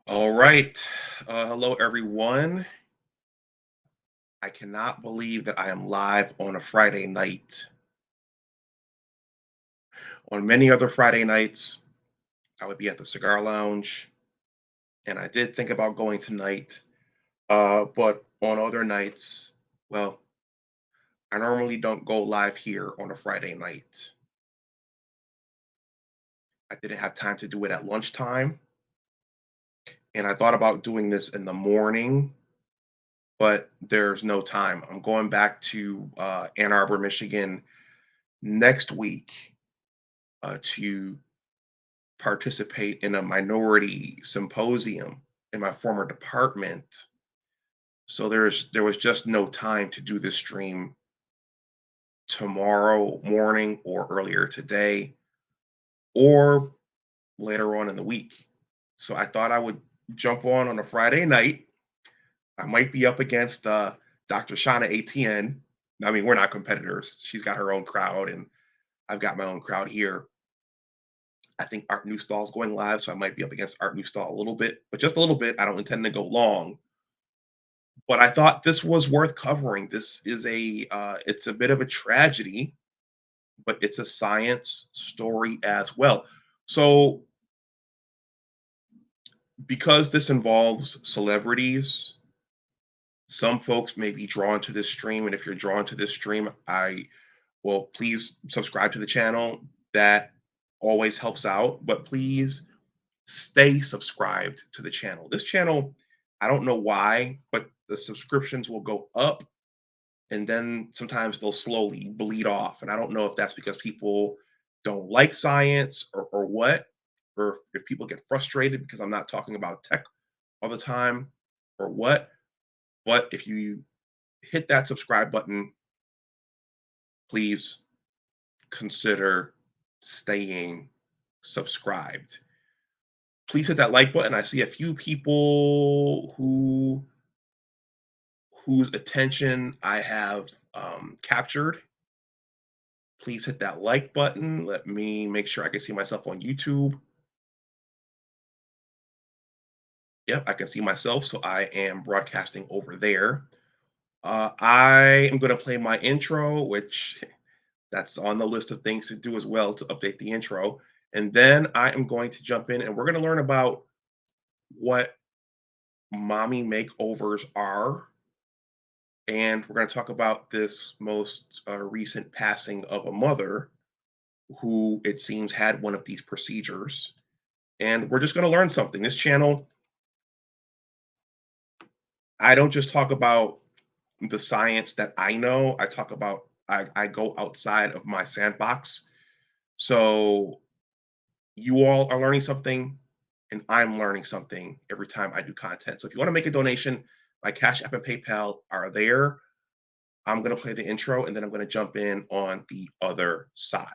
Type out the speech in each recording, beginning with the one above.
All right. Hello, everyone. I cannot believe that I am live on a Friday night. On many other Friday nights, I would be at the cigar lounge, and I did think about going tonight. But on other nights, well, I normally don't go live here on a Friday night. I didn't have time to do it at lunchtime, and I thought about doing this in the morning, but there's no time. I'm going back to Ann Arbor, Michigan next week to participate in a minority symposium in my former department. So there was just no time to do this stream tomorrow morning or earlier today or later on in the week. So I thought I would jump on a Friday night. I might be up against Dr. Shauna ATN. I mean, we're not competitors. She's got her own crowd, and I've got my own crowd here. I think Art Newstall is going live, so I might be up against Art Newstall a little bit, but just a little bit. I don't intend to go long, but I thought this was worth covering. This is it's a bit of a tragedy, but it's a science story as well. So, because this involves celebrities, some folks may be drawn to this stream, and if you're drawn to this stream, please subscribe to the channel. That always helps out, but please stay subscribed to the channel. This channel, I don't know why, but the subscriptions will go up and then sometimes they'll slowly bleed off. And I don't know if that's because people don't like science or what, or if people get frustrated because I'm not talking about tech all the time or what. But if you hit that subscribe button, please consider staying subscribed. Please hit that like button. I see a few people whose attention I have captured. Please hit that like button. Let me make sure I can see myself on YouTube. Yep, I can see myself, so I am broadcasting over there. I am going to play my intro, which that's on the list of things to do as well to update the intro. And then I am going to jump in and we're going to learn about what mommy makeovers are. And we're going to talk about this most recent passing of a mother who it seems had one of these procedures. And we're just going to learn something. This channel, I don't just talk about the science that I know, I go outside of my sandbox. So you all are learning something, and I'm learning something every time I do content. So if you want to make a donation, my Cash App and PayPal are there. I'm going to play the intro and then I'm going to jump in on the other side.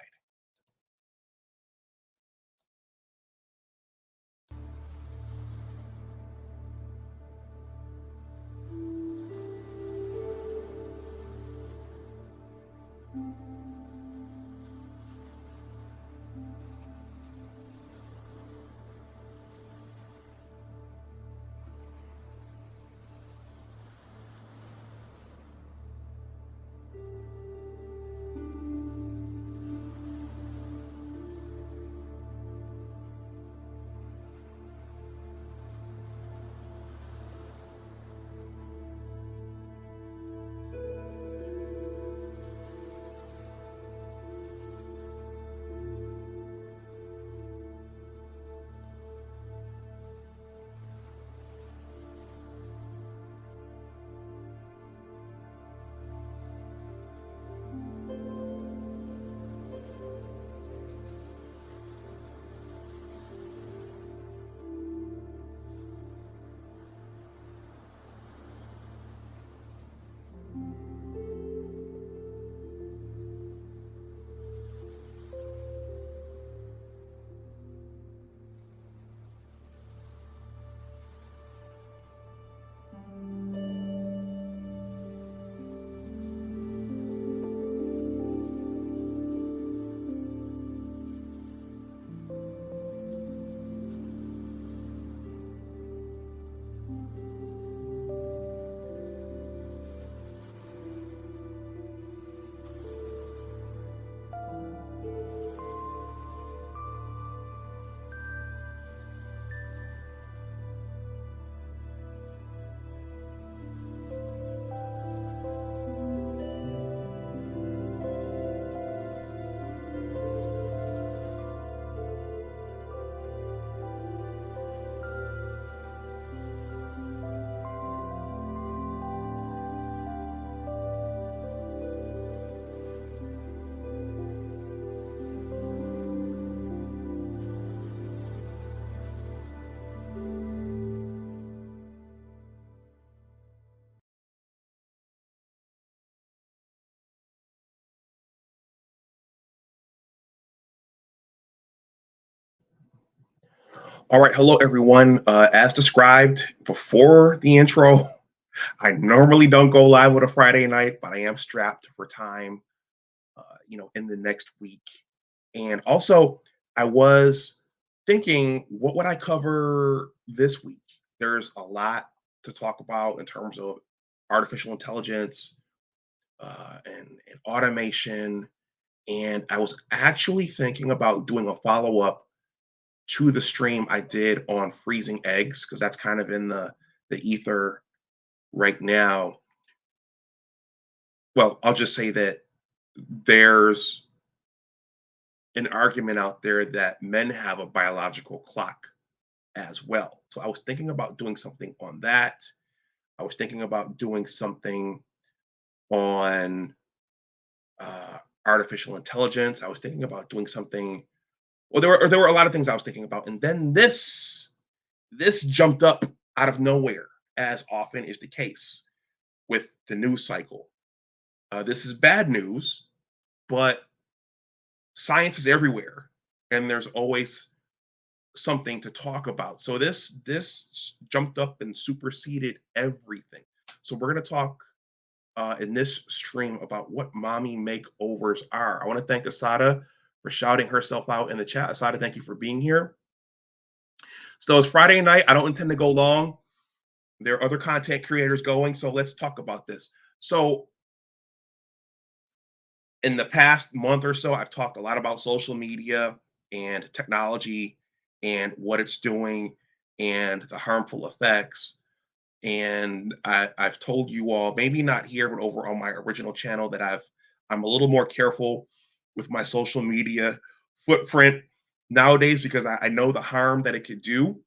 All right, hello everyone. As described before the intro, I normally don't go live with a Friday night, but I am strapped for time, in the next week. And also, I was thinking, what would I cover this week? There's a lot to talk about in terms of artificial intelligence and automation. And I was actually thinking about doing a follow up to the stream I did on freezing eggs because that's kind of in the ether right now. Well, I'll just say that there's an argument out there that men have a biological clock as well. So I was thinking about doing something on that. I was thinking about doing something on uh, artificial intelligence. I was thinking about doing something. Well, there were a lot of things I was thinking about, and then this jumped up out of nowhere, as often is the case with the news cycle. This is bad news, but science is everywhere, and there's always something to talk about. So this jumped up and superseded everything. So we're going to talk in this stream about what mommy makeovers are. I want to thank Asada for shouting herself out in the chat. Asada, thank you for being here. So it's Friday night. I don't intend to go long. There are other content creators going, so let's talk about this. So in the past month or so, I've talked a lot about social media and technology and what it's doing and the harmful effects. And I've told you all, maybe not here, but over on my original channel, that I'm a little more careful with my social media footprint nowadays because I know the harm that it could do,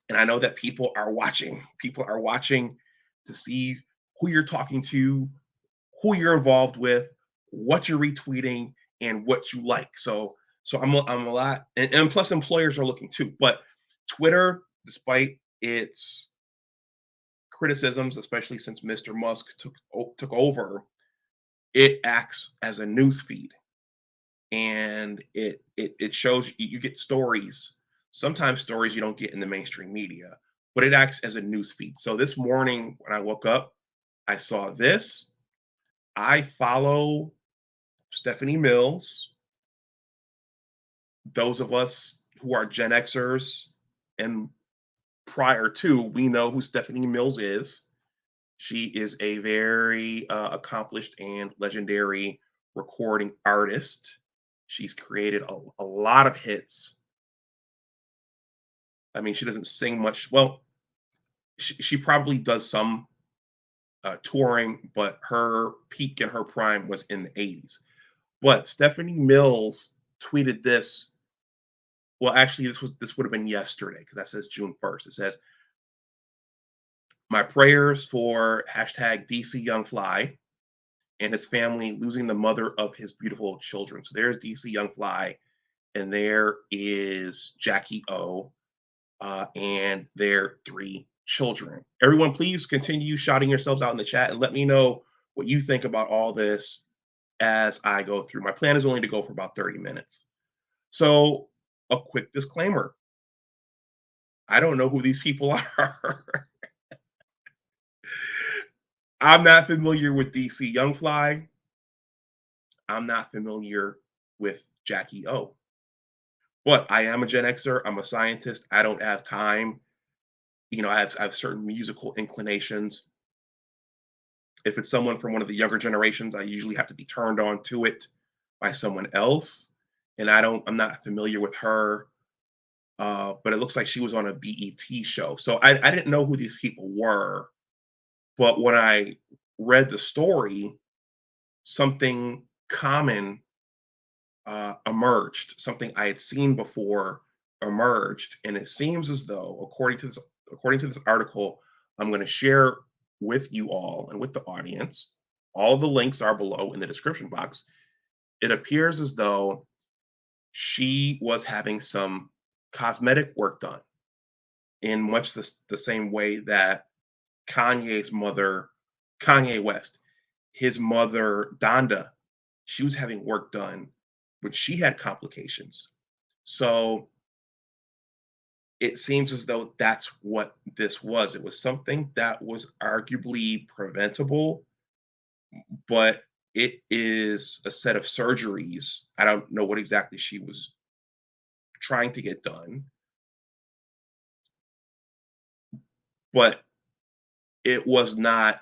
and I know that people are watching. People are watching to see who you're talking to, who you're involved with, what you're retweeting, and what you like. So I'm a lot, and plus employers are looking too. But Twitter, despite its criticisms, especially since Mr. Musk took over, it acts as a news feed, and it shows you get stories. Sometimes stories you don't get in the mainstream media, but it acts as a news feed. So this morning when I woke up, I saw this. I follow Stephanie Mills. Those of us who are Gen Xers and prior to, we know who Stephanie Mills is. She is a very accomplished and legendary recording artist. She's created a lot of hits. I mean, she doesn't sing much. Well, she probably does some touring, but her peak and her prime was in the 80s. But Stephanie Mills tweeted this. Well, actually, this would have been yesterday because that says June 1st. It says, "My prayers for hashtag DC Young Fly and his family losing the mother of his beautiful children." So there's DC Young Fly, and there is Jacky O, and their three children. Everyone, please continue shouting yourselves out in the chat and let me know what you think about all this as I go through. My plan is only to go for about 30 minutes. So, a quick disclaimer: I don't know who these people are. I'm not familiar with DC Young Fly. I'm not familiar with Jacky O. But I am a Gen Xer. I'm a scientist. I don't have time. I have certain musical inclinations. If it's someone from one of the younger generations, I usually have to be turned on to it by someone else. And I'm not familiar with her. But it looks like she was on a BET show. So I didn't know who these people were. But when I read the story, something common emerged. Something I had seen before emerged, and it seems as though, according to this article, I'm going to share with you all and with the audience. All the links are below in the description box. It appears as though she was having some cosmetic work done in much the same way that Kanye's mother, Kanye West, his mother, Donda, she was having work done, but she had complications. So it seems as though that's what this was. It was something that was arguably preventable, but it is a set of surgeries. I don't know what exactly she was trying to get done, but it was not,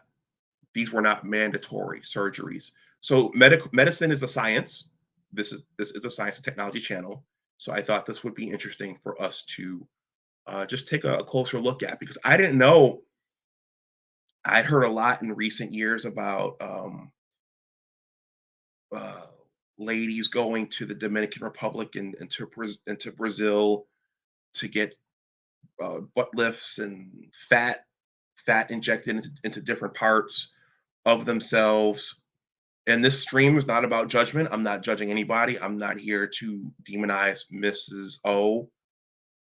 these were not mandatory surgeries. So medicine is a science. This is a science and technology channel. So I thought this would be interesting for us to just take a closer look at, because I didn't know. I'd heard a lot in recent years about uh, ladies going to the Dominican Republic and to Brazil to get butt lifts and fat injected into different parts of themselves. And this stream is not about judgment. I'm not judging anybody. I'm not here to demonize Mrs. O,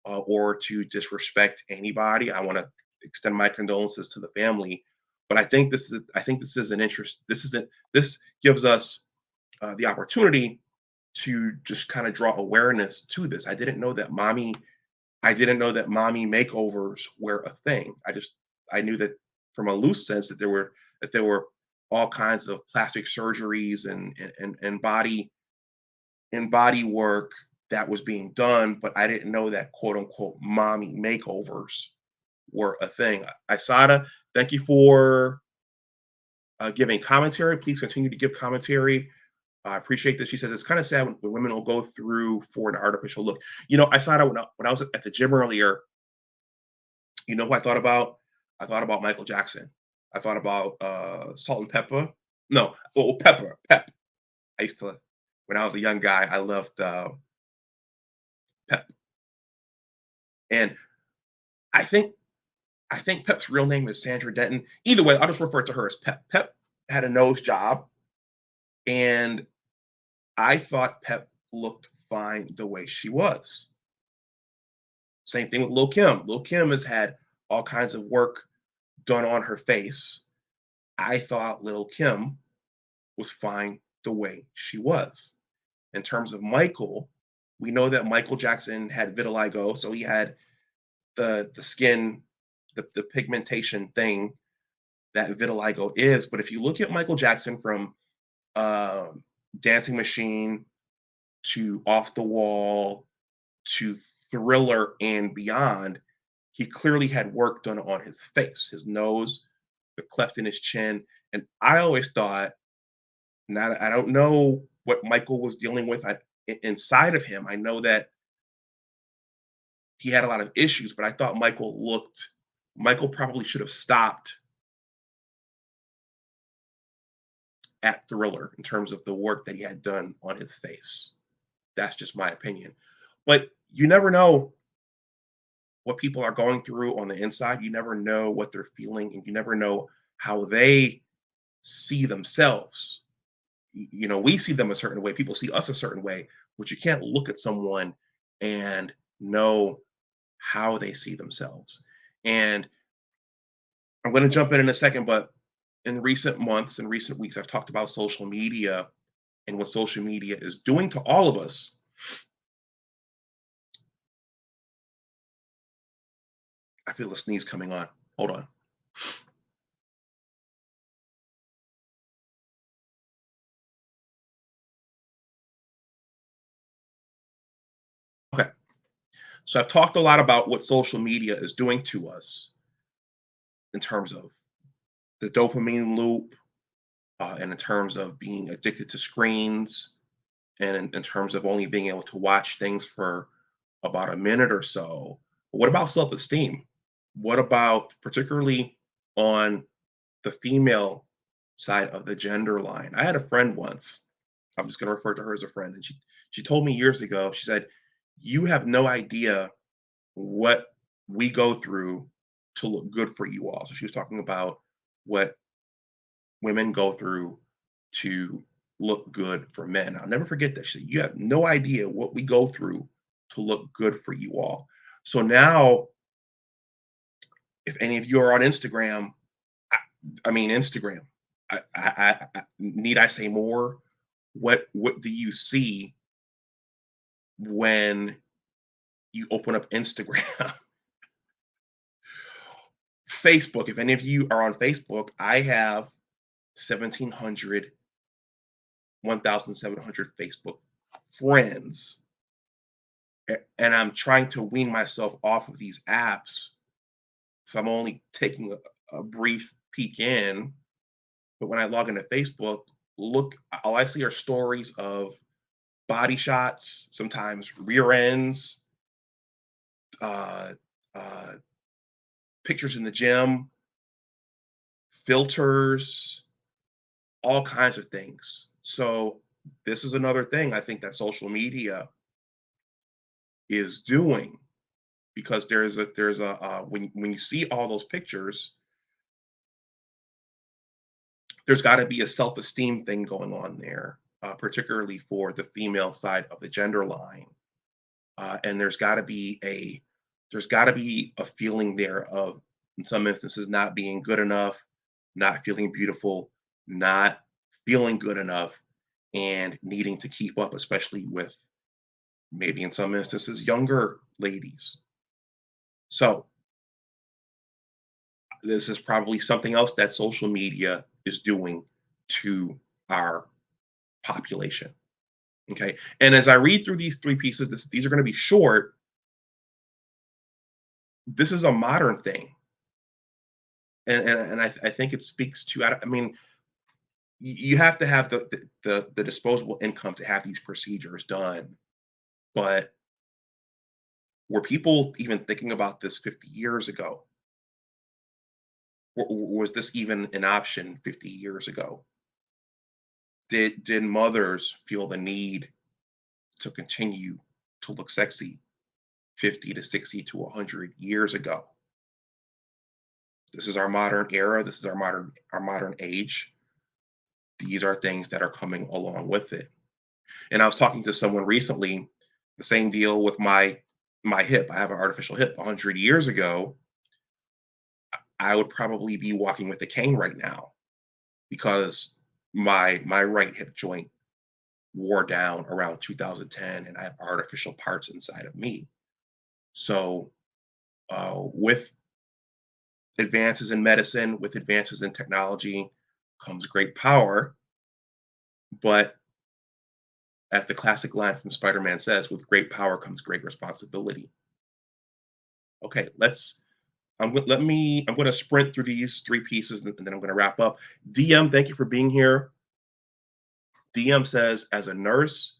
or to disrespect anybody. I want to extend my condolences to the family. But I think this is an interest. This gives us the opportunity to just kind of draw awareness to this. I didn't know that mommy makeovers were a thing. I knew that from a loose sense that there were all kinds of plastic surgeries and body work that was being done, but I didn't know that quote unquote mommy makeovers were a thing. Isada, thank you for giving commentary. Please continue to give commentary. I appreciate that. She says it's kind of sad when women will go through for an artificial look. I saw that when I was at the gym earlier. You know who I thought about? I thought about Michael Jackson. I thought about Salt and Pepper. No, well, Pepper. Pep. I used to, when I was a young guy, I loved Pep. And I think I think Pep's real name is Sandra Denton. Either way, I'll just refer to her as Pep. Pep had a nose job, and I thought Pep looked fine the way she was. Same thing with Lil Kim. Lil Kim has had all kinds of work done on her face. I thought Lil Kim was fine the way she was. In terms of Michael, we know that Michael Jackson had vitiligo, so he had the skin, the pigmentation thing that vitiligo is. But if you look at Michael Jackson from um, Dancing Machine to Off the Wall to Thriller and beyond, he clearly had work done on his face, his nose, the cleft in his chin. And I always thought, not I don't know what Michael was dealing with inside of him. I know that he had a lot of issues, but I thought Michael probably should have stopped at Thriller in terms of the work that he had done on his face. That's just my opinion. But you never know what people are going through on the inside. You never know what they're feeling, and you never know how they see themselves. We see them a certain way, people see us a certain way, but you can't look at someone and know how they see themselves. And I'm going to jump in a second, but in recent months and recent weeks, I've talked about social media and what social media is doing to all of us. I feel a sneeze coming on. Hold on. Okay. So I've talked a lot about what social media is doing to us in terms of the dopamine loop, and in terms of being addicted to screens, and in terms of only being able to watch things for about a minute or so. But what about self-esteem? What about, particularly on the female side of the gender line? I had a friend once. I'm just going to refer to her as a friend, and she told me years ago. She said, "You have no idea what we go through to look good for you all." So she was talking about what women go through to look good for men. I'll never forget that. She said, "You have no idea what we go through to look good for you all." So now, if any of you are on Instagram, I, I mean Instagram. Need I say more? What do you see when You open up Instagram, Facebook. If any of you are on Facebook, I have 1,700, 1,700 Facebook friends. And I'm trying to wean myself off of these apps. So I'm only taking a brief peek in. But when I log into Facebook, look, all I see are stories of body shots, sometimes rear ends, uh, uh, pictures in the gym, filters, all kinds of things. So this is another thing I think that social media is doing, because there's a when you see all those pictures, there's got to be a self-esteem thing going on there, particularly for the female side of the gender line. And there's got to be a feeling there of, in some instances, not being good enough, not feeling beautiful, not feeling good enough, and needing to keep up, especially with, maybe in some instances, younger ladies. So this is probably something else that social media is doing to our population. Okay. And as I read through these three pieces, these are going to be short. This is a modern thing. And I think it speaks to, I mean, you have to have the disposable income to have these procedures done. But were people even thinking about this 50 years ago? Was this even an option 50 years ago? Did mothers feel the need to continue to look sexy 50 to 60 to 100 years ago? This is our modern era. This is our modern age. These are things that are coming along with it. And I was talking to someone recently, the same deal with my hip. I have an artificial hip. 100 years ago, I would probably be walking with a cane right now, because my right hip joint wore down around 2010, and I have artificial parts inside of me. So, with advances in medicine, with advances in technology, comes great power. But as the classic line from Spider-Man says, with great power comes great responsibility. Okay, I'm going to sprint through these three pieces, and then I'm going to wrap up. DM, thank you for being here. DM says, as a nurse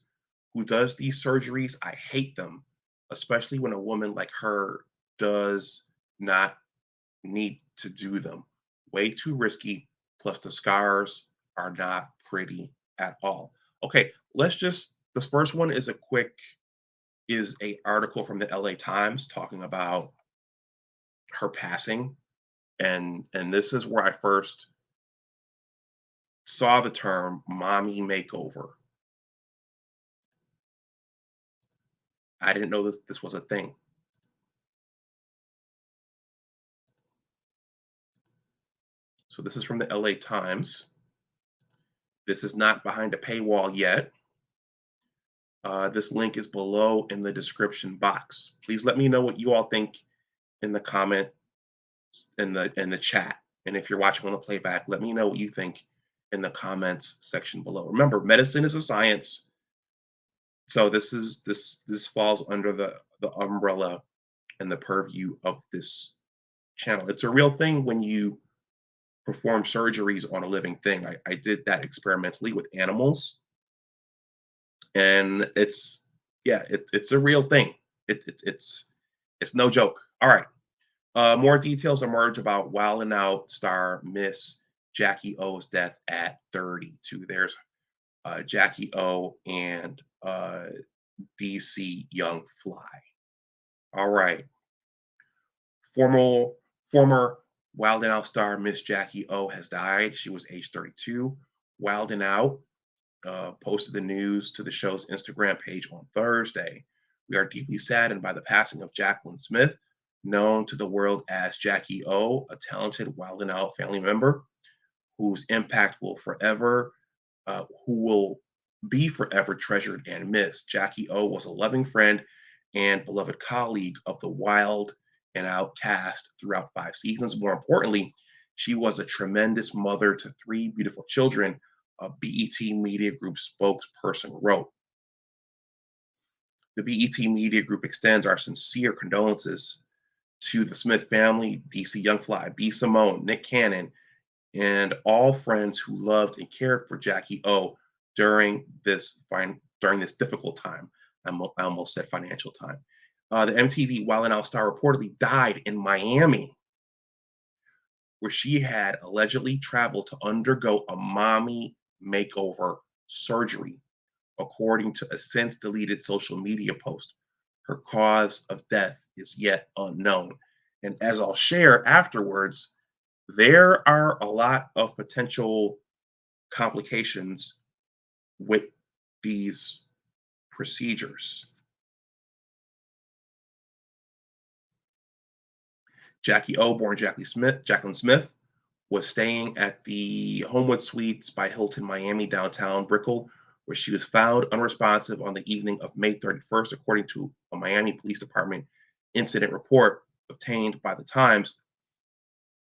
who does these surgeries, I hate them, especially when a woman like her does not need to do them. Way too risky. Plus, the scars are not pretty at all. Okay, this first one is a article from the LA Times talking about her passing. And this is where I first saw the term mommy makeover. I didn't know this was a thing. So this is from the LA Times. This is not behind a paywall yet. This link is below in the description box. Please let me know what you all think in the comment, in the chat. And if you're watching on the playback, let me know what you think in the comments section below. Remember, medicine is a science. So this falls under the umbrella and the purview of this channel. It's a real thing when you perform surgeries on a living thing. I did that experimentally with animals, and it's a real thing. It's no joke. All right. More details emerge about Wild 'N Out star Ms Jacky Oh's death at 32. There's Jacky O and DC Young Fly. All right. Former Wild 'N Out star Ms Jacky O has died. She was age 32. Wild 'N Out posted the news to the show's Instagram page on Thursday. We are deeply saddened by the passing of Jacqueline Smith, known to the world as Jacky O, a talented Wild 'N Out family member whose impact who will be forever treasured and missed. Jacky O was a loving friend and beloved colleague of the Wild and Out cast throughout 5 seasons. More importantly, she was a tremendous mother to three beautiful children, a BET Media Group spokesperson wrote. The BET Media Group extends our sincere condolences to the Smith family, DC Young Fly, B. Simone, Nick Cannon, and all friends who loved and cared for Jackie O during this difficult time. I almost said financial time. The MTV Wild 'N Out star reportedly died in Miami, where she had allegedly traveled to undergo a mommy makeover surgery, according to a since deleted social media post. Her cause of death is yet unknown. And as I'll share afterwards, there are a lot of potential complications with these procedures. Jackie O, born Jacqueline Smith, was staying at the Homewood Suites by Hilton Miami downtown Brickell, where she was found unresponsive on the evening of May 31st, according to a Miami Police Department incident report obtained by the Times.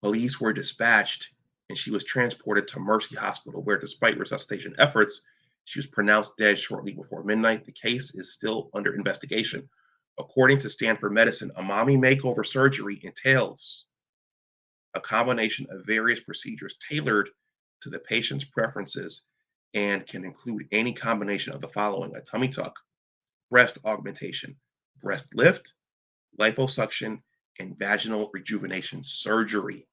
Police were dispatched and she was transported to Mercy Hospital, where, despite resuscitation efforts, she was pronounced dead shortly before midnight. The case is still under investigation. According to Stanford Medicine, a mommy makeover surgery entails a combination of various procedures tailored to the patient's preferences and can include any combination of the following: a tummy tuck, breast augmentation, breast lift, liposuction, and vaginal rejuvenation surgery.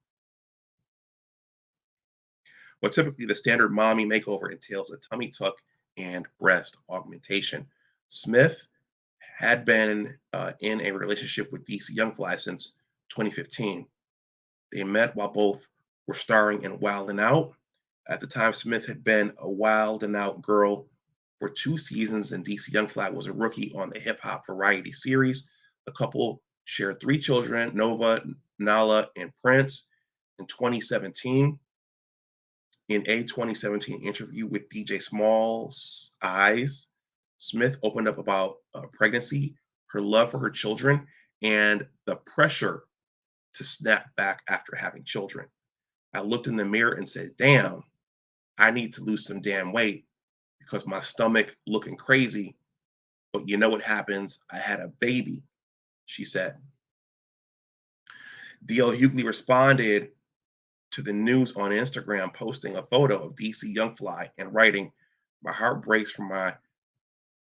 But typically, the standard mommy makeover entails a tummy tuck and breast augmentation. Smith had been in a relationship with DC Young Fly since 2015. They met while both were starring in Wild and Out. At the time, Smith had been a Wild and Out girl for 2 seasons, and DC Young Fly was a rookie on the hip hop variety series. The couple shared three children, Nova, Nala, and Prince. In 2017, in a 2017 interview with DJ Small's Eyes, Smith opened up about pregnancy, her love for her children, and the pressure to snap back after having children. I looked in the mirror and said, damn, I need to lose some damn weight because my stomach looking crazy. But you know what happens? I had a baby, she said. D.L. Hughley responded to the news on Instagram, posting a photo of DC Young Fly and writing, "My heart breaks for my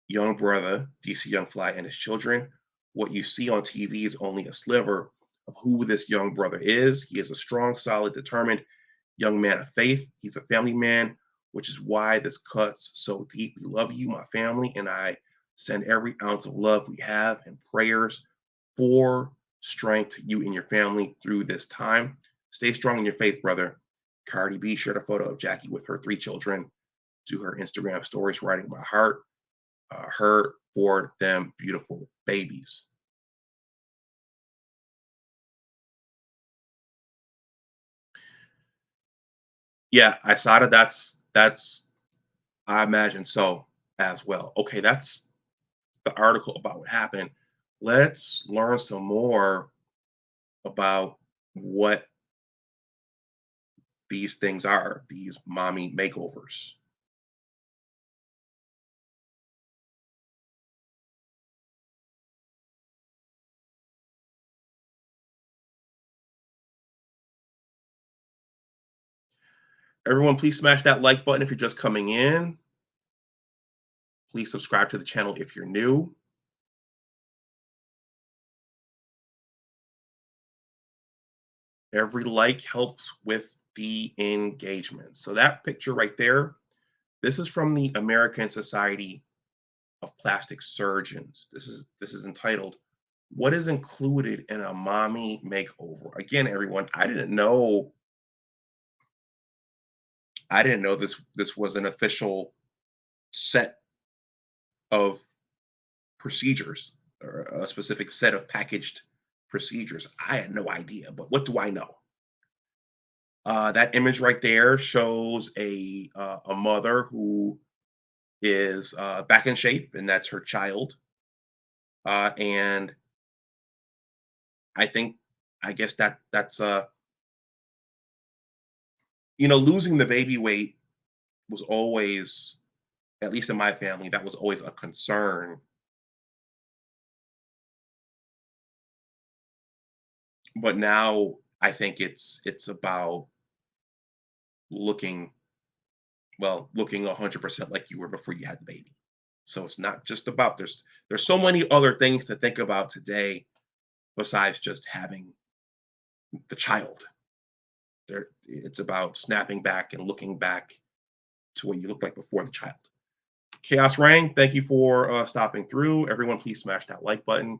young brother, DC Young Fly, and his children. What you see on TV is only a sliver of who this young brother is. He is a strong, solid, determined young man of faith. He's a family man, which is why this cuts so deep. We love you, my family, and I send every ounce of love we have and prayers for strength to you and your family through this time. Stay strong in your faith, brother." Cardi B shared a photo of Jackie with her three children to her Instagram stories, writing, "My heart hurt for them beautiful babies." Yeah, I saw that. That's I imagine so as well. Okay, that's the article about what happened. Let's learn some more about what these things are, these mommy makeovers. Everyone, please smash that like button if you're just coming in. Please subscribe to the channel if you're new. Every like helps with the engagement. So that picture right there, this is from the American Society of Plastic Surgeons. This is entitled, "What is included in a mommy makeover?" Again, everyone, I didn't know this was an official set of procedures, or a specific set of packaged procedures. I had no idea, but what do I know? That image right there shows a mother who is back in shape, and that's her child. And I think, I guess losing the baby weight was always, at least in my family, that was always a concern. But now I think it's about looking, looking 100% like you were before you had the baby. So it's not just about, there's so many other things to think about today besides just having the child. It's about snapping back and looking back to what you looked like before the child. Chaos Rang, thank you for stopping through. Everyone, please smash that like button.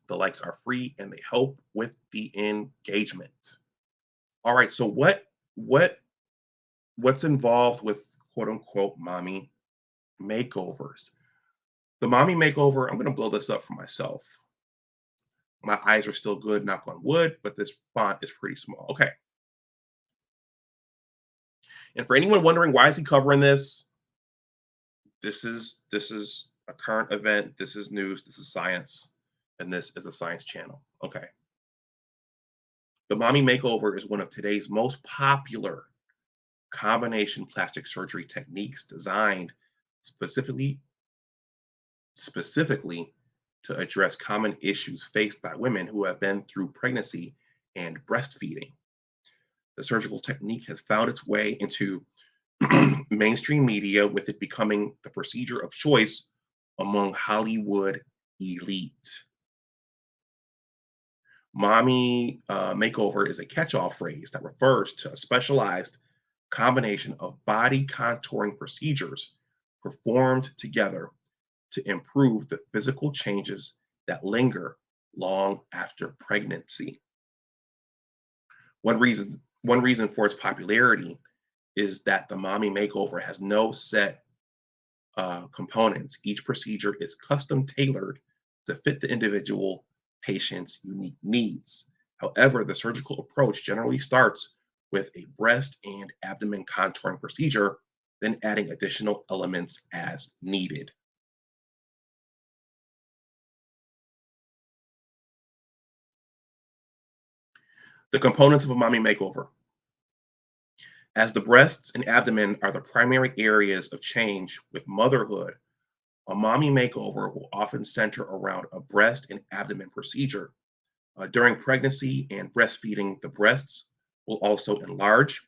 The likes are free and they help with the engagement. All right, so what what's involved with quote unquote mommy makeovers? The mommy makeover, I'm going to blow this up for myself. My eyes are still good, knock on wood, but this font is pretty small. Okay. And for anyone wondering why is he covering this, this is a current event, this is news, this is science, and this is a science channel. Okay. The mommy makeover is one of today's most popular combination plastic surgery techniques designed specifically specifically to address common issues faced by women who have been through pregnancy and breastfeeding. The surgical technique has found its way into mainstream media, with it becoming the procedure of choice among Hollywood elite. Mommy makeover is a catch all phrase that refers to a specialized combination of body contouring procedures performed together to improve the physical changes that linger long after pregnancy. One reason for its popularity is that the mommy makeover has no set components. Each procedure is custom tailored to fit the individual patient's unique needs. However, the surgical approach generally starts with a breast and abdomen contouring procedure, then adding additional elements as needed. The components of a mommy makeover. As the breasts and abdomen are the primary areas of change with motherhood, a mommy makeover will often center around a breast and abdomen procedure. During pregnancy and breastfeeding, the breasts will also enlarge,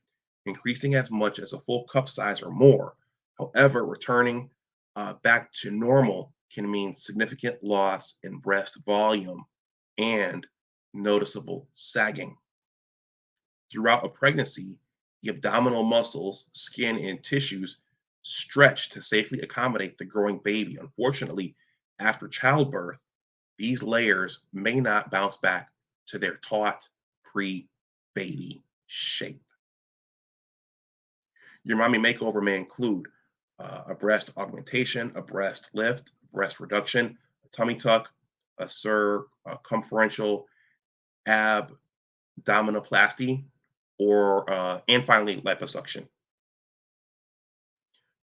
increasing as much as a full cup size or more. However, returning back to normal can mean significant loss in breast volume and noticeable sagging. Throughout a pregnancy, the abdominal muscles, skin, and tissues stretch to safely accommodate the growing baby. Unfortunately, after childbirth, these layers may not bounce back to their taut pre baby shape. Your mommy makeover may include a breast augmentation, a breast lift, breast reduction, a tummy tuck, a circumferential abdominoplasty, or and finally liposuction.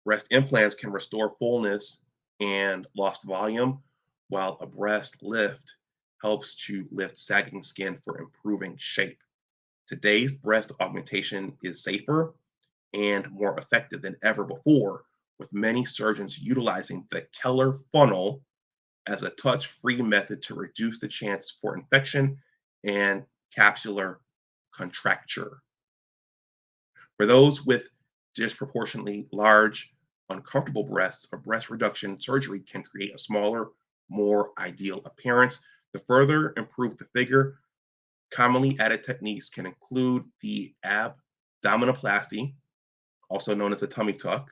Breast implants can restore fullness and lost volume, while a breast lift helps to lift sagging skin for improving shape. Today's breast augmentation is safer and more effective than ever before, with many surgeons utilizing the Keller funnel as a touch free method to reduce the chance for infection and capsular contracture. For those with disproportionately large, uncomfortable breasts, a breast reduction surgery can create a smaller, more ideal appearance. To further improve the figure, commonly added techniques can include the abdominoplasty, also known as a tummy tuck,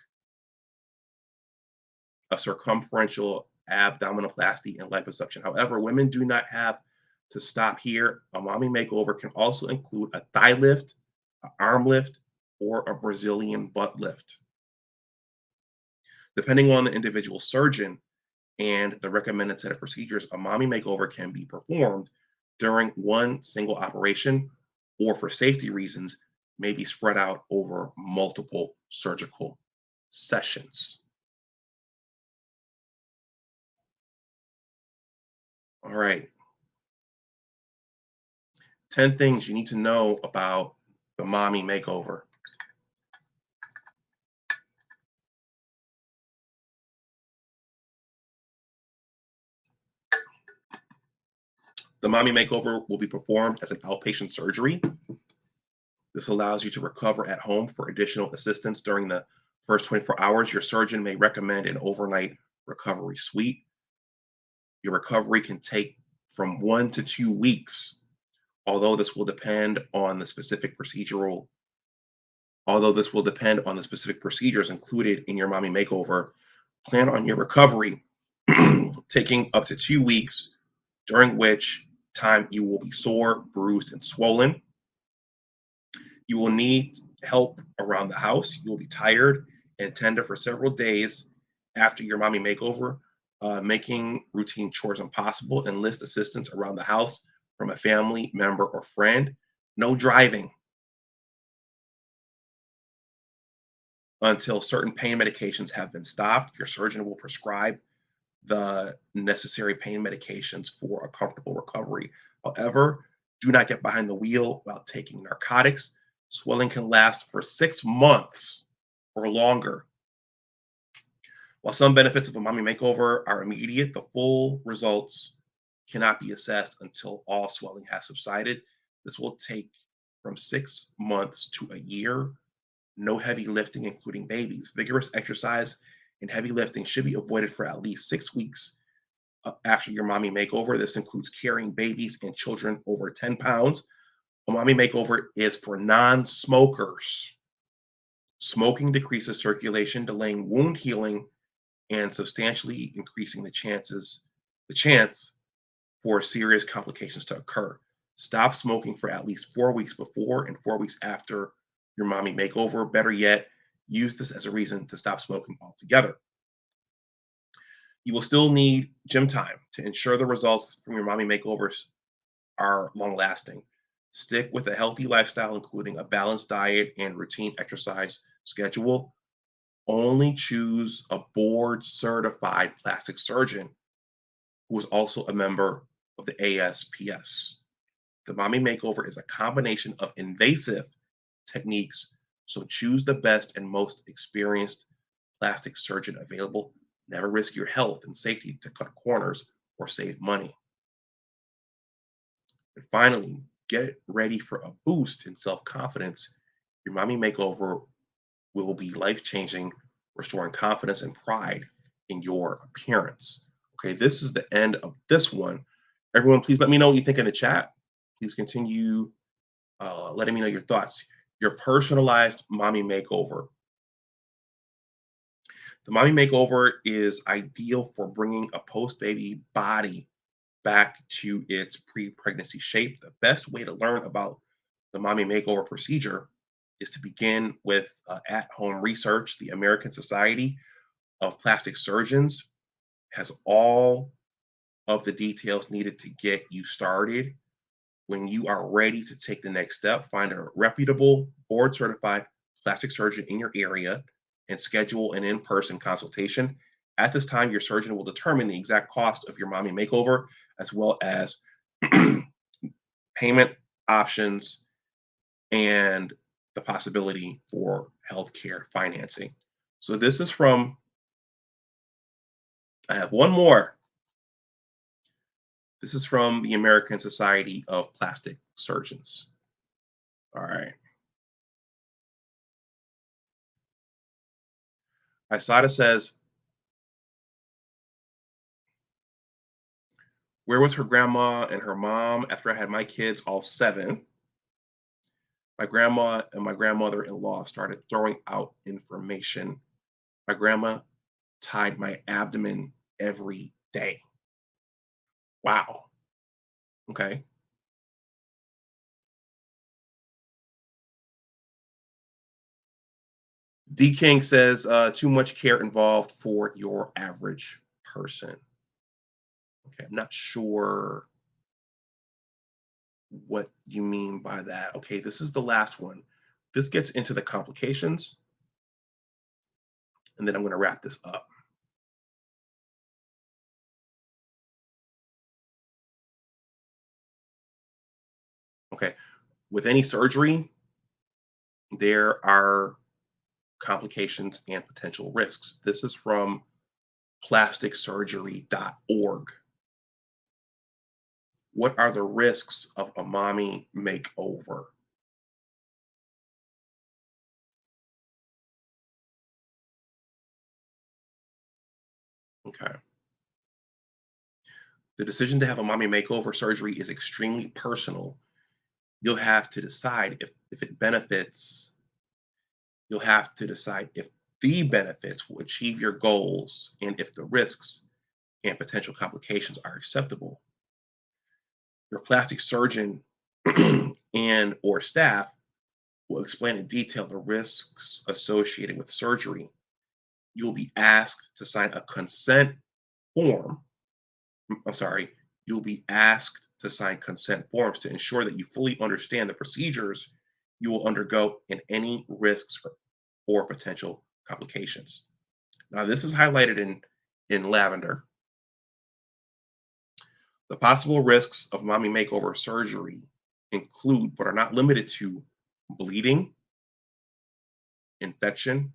a circumferential abdominoplasty, and liposuction. However, women do not have to stop here. A mommy makeover can also include a thigh lift, an arm lift, or a Brazilian butt lift. Depending on the individual surgeon and the recommended set of procedures, a mommy makeover can be performed during one single operation, or for safety reasons, may be spread out over multiple surgical sessions. All right. 10 things you need to know about the mommy makeover. The mommy makeover will be performed as an outpatient surgery. This allows you to recover at home for additional assistance during the first 24 hours. Your surgeon may recommend an overnight recovery suite. Your recovery can take from 1 to 2 weeks, although this will depend on the specific procedural, although this will depend on the specific procedures included in your mommy makeover. Plan on your recovery taking up to 2 weeks, during which time you will be sore, bruised, and swollen. You will need help around the house. You will be tired and tender for several days after your mommy makeover, making routine chores impossible. Enlist assistance around the house from a family member or friend. No driving until certain pain medications have been stopped. Your surgeon will prescribe the necessary pain medications for a comfortable recovery. However, do not get behind the wheel while taking narcotics. Swelling can last for 6 months or longer. While some benefits of a mommy makeover are immediate, the full results cannot be assessed until all swelling has subsided. This will take from 6 months to a year. No heavy lifting, including babies. Vigorous exercise and heavy lifting should be avoided for at least 6 weeks after your mommy makeover. This includes carrying babies and children over 10 pounds. A mommy makeover is for non smokers. Smoking decreases circulation, delaying wound healing, and substantially increasing the chance for serious complications to occur. Stop smoking for at least 4 weeks before and 4 weeks after your mommy makeover. Better yet, use this as a reason to stop smoking altogether. You will still need gym time to ensure the results from your mommy makeovers are long lasting. Stick with a healthy lifestyle, including a balanced diet and routine exercise schedule. Only choose a board certified plastic surgeon who is also a member of the ASPS. The mommy makeover is a combination of invasive techniques, so choose the best and most experienced plastic surgeon available. Never risk your health and safety to cut corners or save money. And finally, get ready for a boost in self confidence. Your mommy makeover will be life changing, restoring confidence and pride in your appearance. Okay, this is the end of this one. Everyone, please let me know what you think in the chat. Please continue letting me know your thoughts. Your personalized mommy makeover. The mommy makeover is ideal for bringing a post baby body back to its pre pregnancy shape. The best way to learn about the mommy makeover procedure is to begin with at home research. The American Society of Plastic Surgeons has all of the details needed to get you started. When you are ready to take the next step, find a reputable, board certified plastic surgeon in your area and schedule an in person consultation. At this time, your surgeon will determine the exact cost of your mommy makeover, as well as payment options and the possibility for healthcare financing. So, this is from, I have one more. This is from the American Society of Plastic Surgeons. All right. Isada says, where was her grandma and her mom after I had my kids, all seven? My grandma and my grandmother in law started throwing out information. My grandma tied my abdomen every day. Wow. Okay. D King says, too much care involved for your average person. Okay. I'm not sure what you mean by that. Okay. This is the last one. This gets into the complications, and then I'm going to wrap this up. Okay. With any surgery, there are complications and potential risks. This is from plasticsurgery.org. What are the risks of a mommy makeover? Okay. The decision to have a mommy makeover surgery is extremely personal. You'll have to decide if it benefits, you'll have to decide if the benefits will achieve your goals and if the risks and potential complications are acceptable. Your plastic surgeon and or staff will explain in detail the risks associated with surgery. You'll be asked to sign a consent form. I'm sorry, you'll be asked to sign consent forms to ensure that you fully understand the procedures you will undergo and any risks or potential complications. Now, this is highlighted in lavender. The possible risks of mommy makeover surgery include, but are not limited to, bleeding, infection,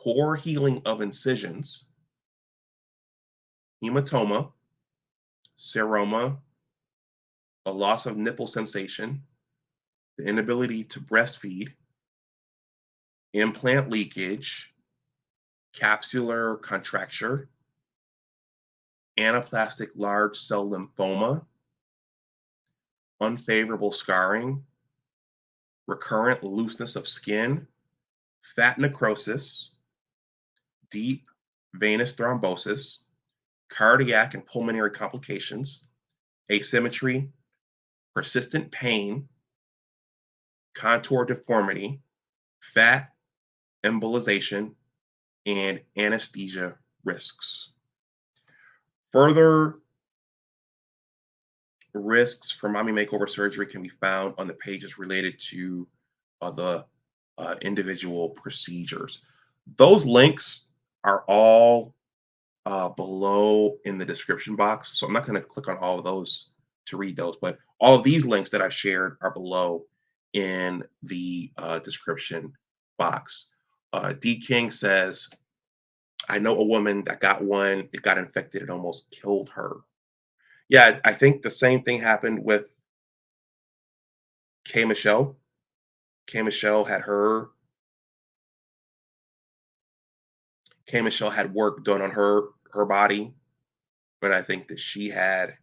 poor healing of incisions, hematoma, seroma, a loss of nipple sensation, the inability to breastfeed, implant leakage, capsular contracture, anaplastic large cell lymphoma, unfavorable scarring, recurrent looseness of skin, fat necrosis, deep venous thrombosis, cardiac and pulmonary complications, asymmetry, persistent pain, contour deformity, fat embolization, and anesthesia risks. Further risks for mommy makeover surgery can be found on the pages related to the individual procedures. Those links are all below in the description box. So I'm not going to click on all of those to read those, but all of these links that I've shared are below in the description box. D King says, I know a woman that got one, it got infected, it almost killed her. Yeah, I think the same thing happened with K Michelle. K Michelle had her K Michelle had work done on her body, but I think that she had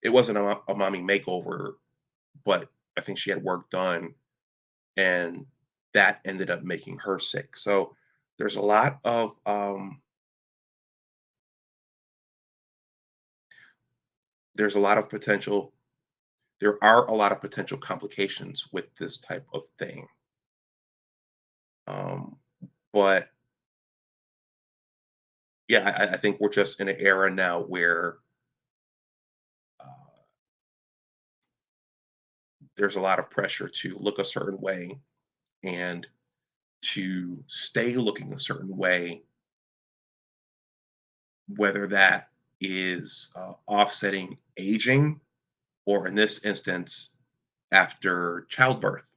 it wasn't a mommy makeover, but I think she had work done and that ended up making her sick. So there's a lot of there's a lot of potential there are a lot of potential complications with this type of thing. Um, but yeah, I think we're just in an era now where uh, there's a lot of pressure to look a certain way and to stay looking a certain way, whether that is offsetting aging or in this instance, after childbirth.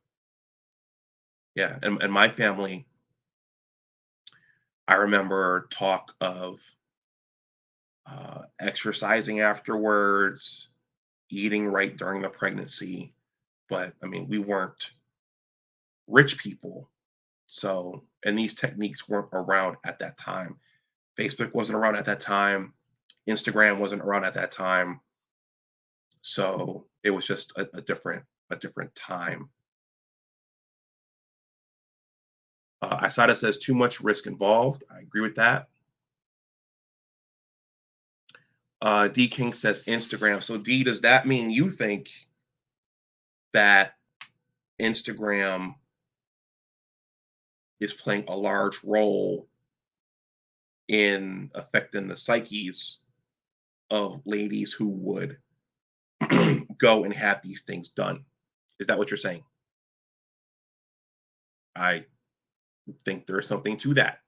Yeah, and my family, I remember talk of exercising afterwards, eating right during the pregnancy. But I mean, we weren't rich people. So, and these techniques weren't around at that time. Facebook wasn't around at that time. Instagram wasn't around at that time. So it was just a different time. Asada says too much risk involved. I agree with that. D King says Instagram. So D, does that mean you think that Instagram is playing a large role in affecting the psyches of ladies who would go and have these things done? Is that what you're saying? I think there's something to that.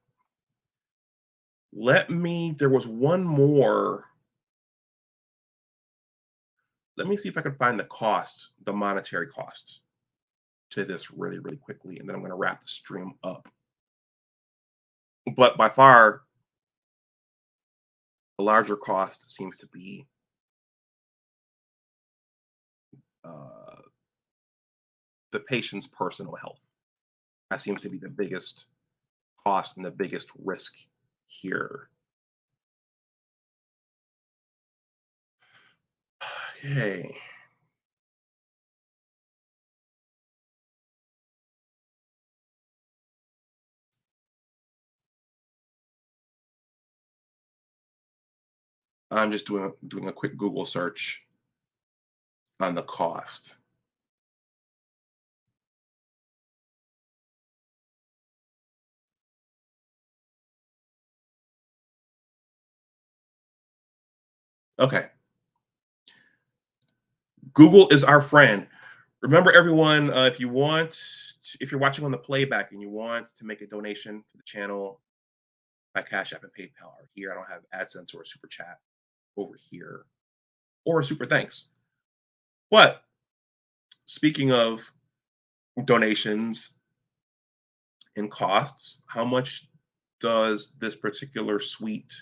There was one more let me see if I can find the cost, the monetary cost to this really, really quickly, and then I'm going to wrap the stream up. But by far, the larger cost seems to be uh, the patient's personal health. That seems to be the biggest cost and the biggest risk here. Okay. I'm just doing a quick Google search on the cost. Okay. Google is our friend. Remember, everyone, if you're watching on the playback and you want to make a donation to the channel by Cash App and PayPal are here. I don't have AdSense or a super chat over here or a super thanks. But speaking of donations and costs, how much does this particular suite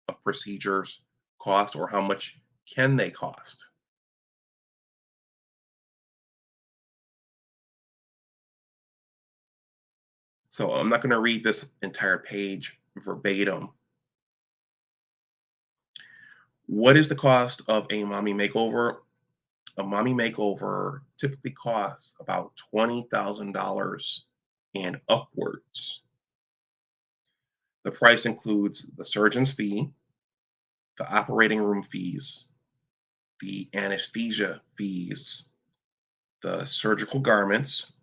of procedures cost, or how much can they cost? So I'm not going to read this entire page verbatim. What is the cost of a mommy makeover? A mommy makeover typically costs about $20,000 and upwards. The price includes the surgeon's fee, the operating room fees, the anesthesia fees, the surgical garments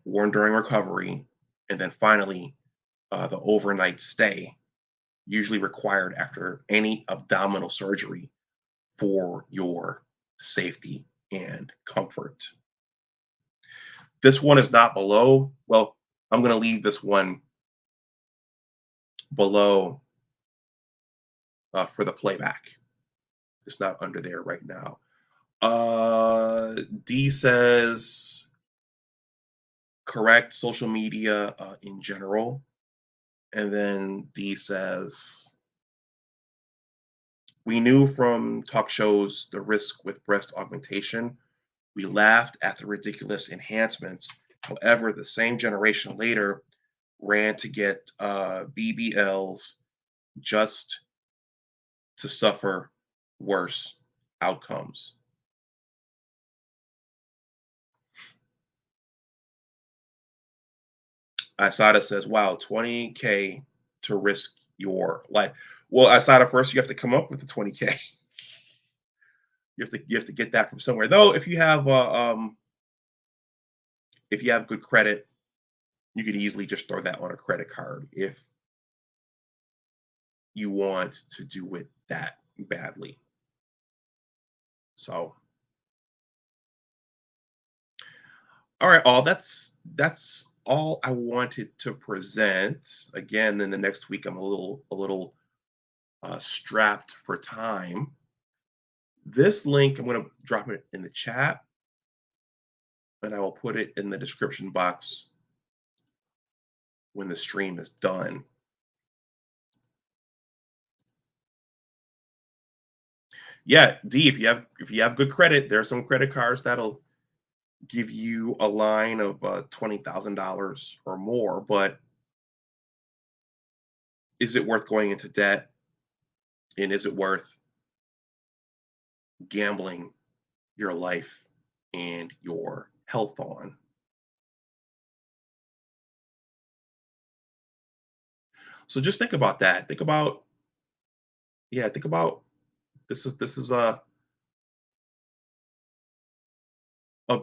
worn during recovery, and then finally, the overnight stay, usually required after any abdominal surgery for your safety and comfort. This one is not below. Well, I'm going to leave this one below for the playback. It's not under there right now. D says correct social media in general. And then D says, we knew from talk shows the risk with breast augmentation. We laughed at the ridiculous enhancements. However, the same generation later ran to get BBLs just to suffer worse outcomes. Asada says, wow, 20K to risk your life. Well, Asada, first you have to come up with the 20K. You have to get that from somewhere. Though, if you have good credit, you could easily just throw that on a credit card if you want to do it that badly. So, all right, all that's all I wanted to present. Again, in the next week, I'm a little strapped for time. This link, I'm going to drop it in the chat, and I will put it in the description box when the stream is done. Yeah, D, if you have good credit, there are some credit cards that'll give you a line of $20,000 or more. But is it worth going into debt? And is it worth gambling your life and your health on? So just think about that. Think about this is a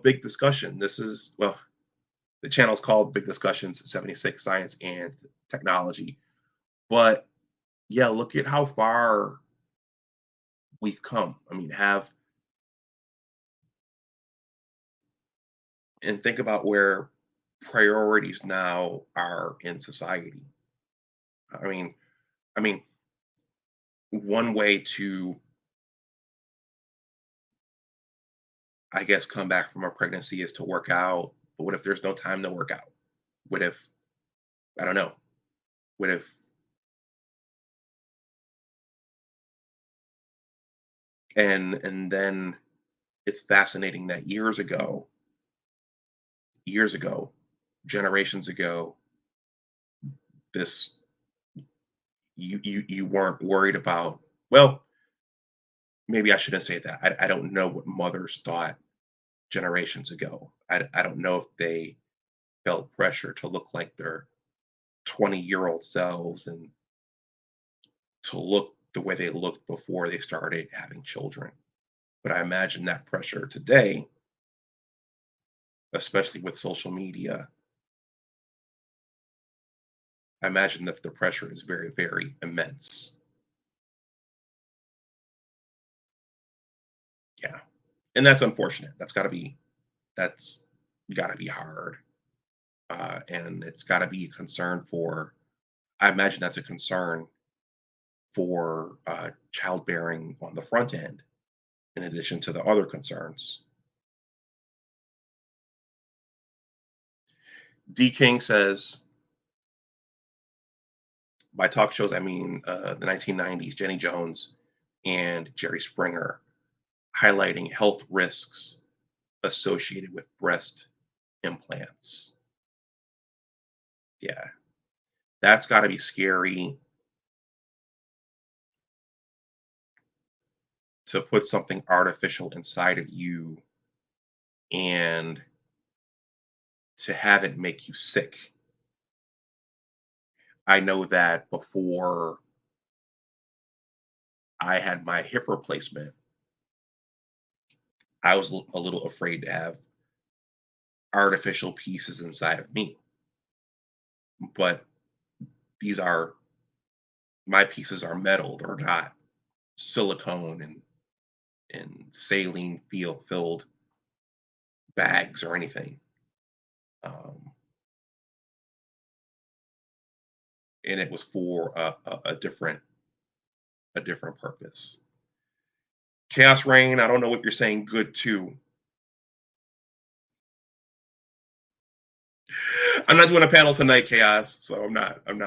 big discussion. This is, well, the channel's called Big Discussions 76 Science and Technology. But yeah, look at how far we've come. I mean, have and think about where priorities now are in society. I mean, I mean, one way to I guess, come back from a pregnancy is to work out. But what if there's no time to work out? What if, I don't know, what if, and then it's fascinating that years ago, generations ago, this you weren't worried about, well, maybe I shouldn't say that. I don't know what mothers thought generations ago. I don't know if they felt pressure to look like their 20-year-old selves and to look the way they looked before they started having children. But I imagine that pressure today, especially with social media, I imagine that the pressure is very, very immense. Yeah. And that's unfortunate. That's gotta be hard. And it's gotta be a concern for, I imagine that's a concern for childbearing on the front end, in addition to the other concerns. D King says, by talk shows, I mean the 1990s, Jenny Jones and Jerry Springer, highlighting health risks associated with breast implants. Yeah, that's got to be scary to put something artificial inside of you and to have it make you sick. I know that before I had my hip replacement, I was a little afraid to have artificial pieces inside of me. But these are, my pieces are metal, they're not silicone and saline filled bags or anything. Um, and it was for a different purpose. Chaos Rain, I don't know what you're saying good to. I'm not doing a panel tonight, Chaos, so I'm not, um,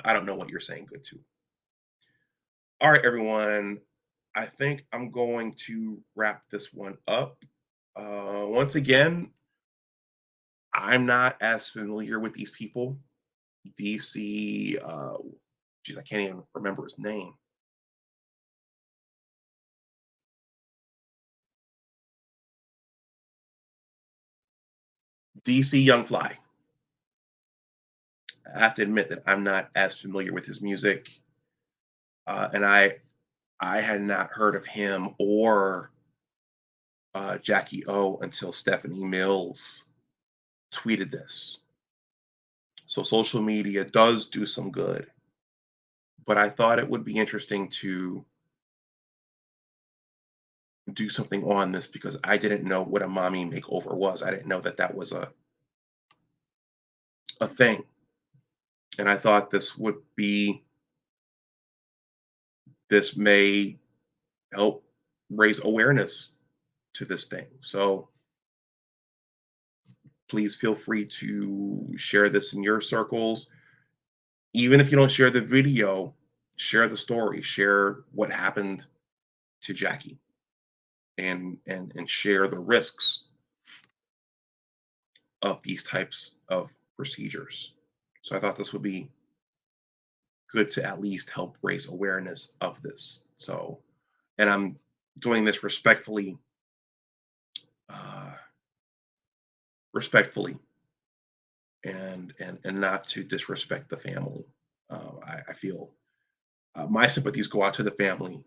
I don't know what you're saying good to. All right, everyone. I think I'm going to wrap this one up. Once again, I'm not as familiar with these people. DC, geez, I can't even remember his name. DC Young Fly. I have to admit that I'm not as familiar with his music, and I had not heard of him or Jacky O until Stephanie Mills tweeted this. So social media does do some good, but I thought it would be interesting to do something on this because I didn't know what a mommy makeover was. I didn't know that that was a thing, and I thought this may help raise awareness to this thing. So please feel free to share this in your circles. Even if you don't share the video, share the story, share what happened to Jackie, and share the risks of these types of procedures. So I thought this would be good to at least help raise awareness of this. So, and I'm doing this uh, respectfully, and not to disrespect the family. I feel my sympathies go out to the family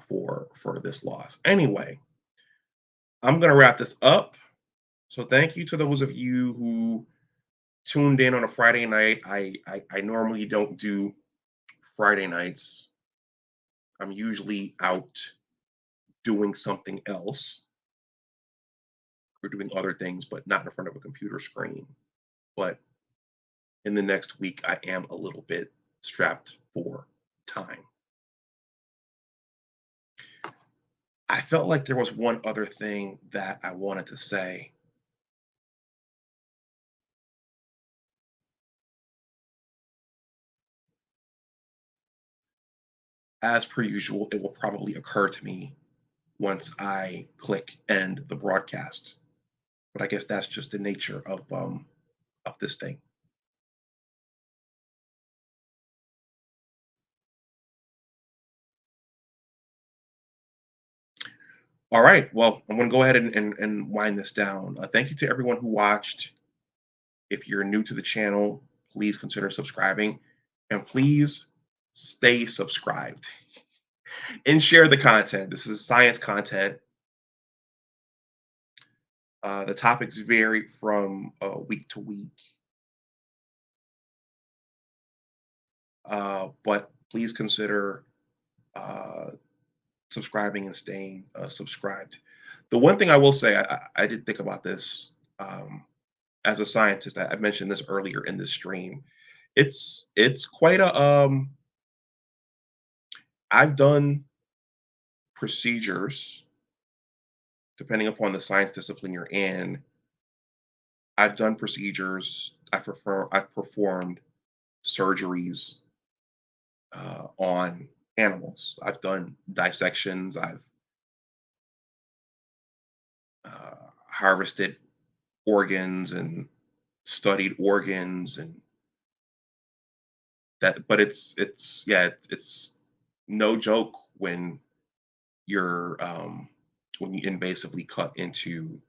for this loss. Anyway, I'm gonna wrap this up. So thank you to those of you who tuned in on a Friday night. I normally don't do Friday nights. I'm usually out doing something else or doing other things, but not in front of a computer screen. But in the next week, I am a little bit strapped for time. I felt like there was one other thing that I wanted to say. As per usual, it will probably occur to me once I click end the broadcast. But I guess that's just the nature of this thing. All right. Well, I'm going to go ahead and wind this down. Thank you to everyone who watched. If you're new to the channel, please consider subscribing and please stay subscribed and share the content. This is science content. The topics vary from week to week, but please consider uh, subscribing and staying subscribed. The one thing I will say, I did think about this as a scientist. I mentioned this earlier in this stream. It's quite a I've done procedures depending upon the science discipline you're in. I've done procedures. I've performed surgeries on animals. I've done dissections. I've harvested organs and studied organs and that. But it's yeah, it's no joke you're when you invasively cut into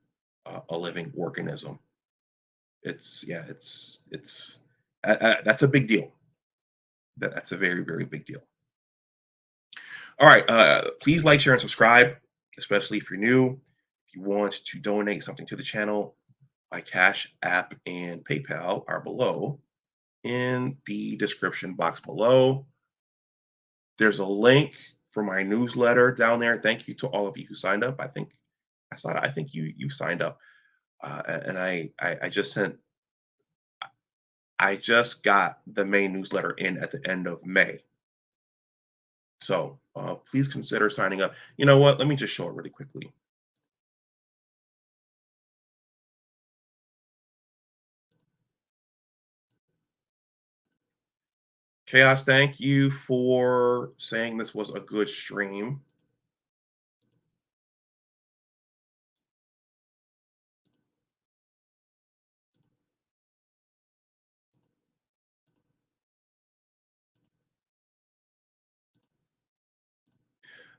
a living organism. It's yeah, it's that's a big deal. That's a very very big deal. All right, please like, share, and subscribe, especially if you're new. If you want to donate something to the channel, my Cash App and PayPal are below in the description box below. There's a link for my newsletter down there. Thank you to all of you who signed up. I think you've signed up, and I just sent. I just got the main newsletter in at the end of May. So please consider signing up. You know what? Let me just show it really quickly. Chaos, thank you for saying this was a good stream.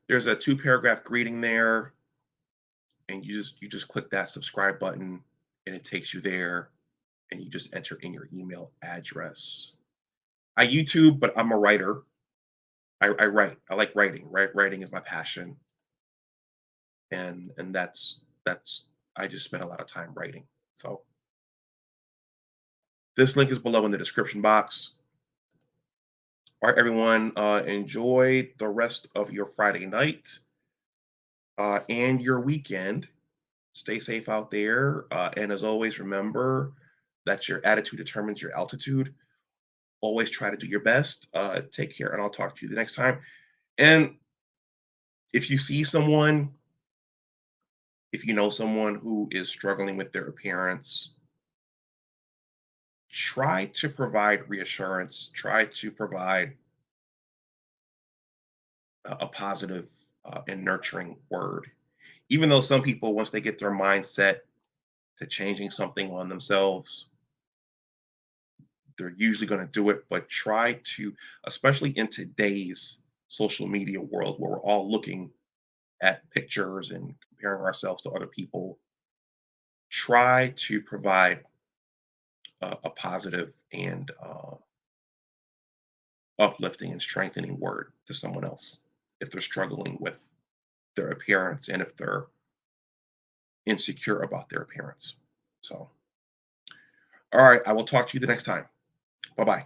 There's a 2 paragraph greeting there, and you just click that subscribe button, and it takes you there, and you just enter in your email address. I YouTube, but I'm a writer. I write. I like writing. Writing is my passion, and that's I just spend a lot of time writing. So this link is below in the description box. All right, everyone, enjoy the rest of your Friday night and your weekend. Stay safe out there. And as always, remember that your attitude determines your altitude. Always try to do your best. Take care, and I'll talk to you the next time. And if you see someone, if you know someone who is struggling with their appearance, try to provide reassurance, try to provide a positive and nurturing word. Even though some people, once they get their mindset to changing something on themselves, they're usually going to do it. But try to, especially in today's social media world where we're all looking at pictures and comparing ourselves to other people, try to provide a positive and uplifting and strengthening word to someone else if they're struggling with their appearance and if they're insecure about their appearance. So, all right, I will talk to you the next time. Bye bye.